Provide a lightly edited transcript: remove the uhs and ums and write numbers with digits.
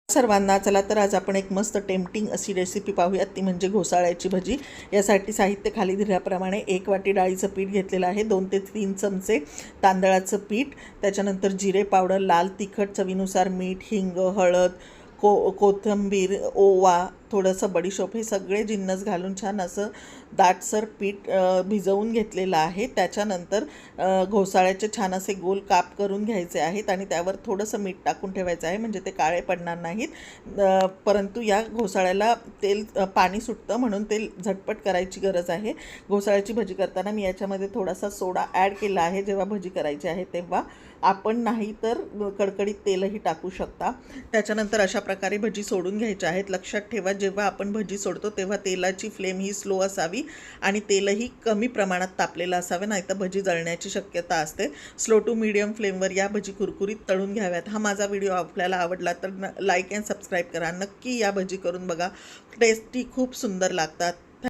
सर्वांना चला तर आज आपण एक मस्त टेम्पटिंग अशी रेसिपी पाहूयात, ती म्हणजे घोसाळ्याची भजी। यासाठी साहित्य खाली दिल्याप्रमाणे 1 वाटी डाळीचं पीठ घेतलेलं आहे, 2 ते 3 चमचे तांदळाचं पीठ, त्याच्यानंतर जिरे पावडर, लाल तिखट, चवीनुसार मीठ, हिंग, हळद, कोथिंबीर, ओवा, थोडंसं बडीशोप, हे सगळे जिन्नस घालून छान असं दाटसर पीठ भिजवून घेतलेलं आहे। त्याच्यानंतर घोसाळ्याचे छान असे गोल काप करून घ्यायचे आहेत आणि त्यावर थोडंसं मीठ टाकून ठेवायचं आहे, म्हणजे ते काळे पडणार नाहीत। परंतु या घोसाळ्याला पाणी सुटतं, म्हणून तेल झटपट करायची गरज आहे। घोसाळ्याची भजी करताना मी याच्यामध्ये थोडासा सोडा ॲड केला आहे, जेव्हा भजी करायची आहे तेव्हा। आपण नाही तर कडकडीत तेलही टाकू शकता। त्याच्यानंतर अशा प्रकारे भजी सोडून घ्यायची आहेत। लक्षात ठेवा, जेव्हा आपण भजी सोडतो तेव्हा तेलाची फ्लेम ही स्लो असावी आणि तेलही कमी प्रमाणात तापलेलं असावे, नाहीतर भजी जळण्याची शक्यता असते। स्लो टू मीडियम फ्लेमवर या भजी कुरकुरीत तळून घ्याव्यात। हा माझा व्हिडिओ आपल्याला आवडला तर लाईक अँड सबस्क्राईब करा। नक्की या भजी करून बघा, टेस्टी खूप सुंदर लागतात।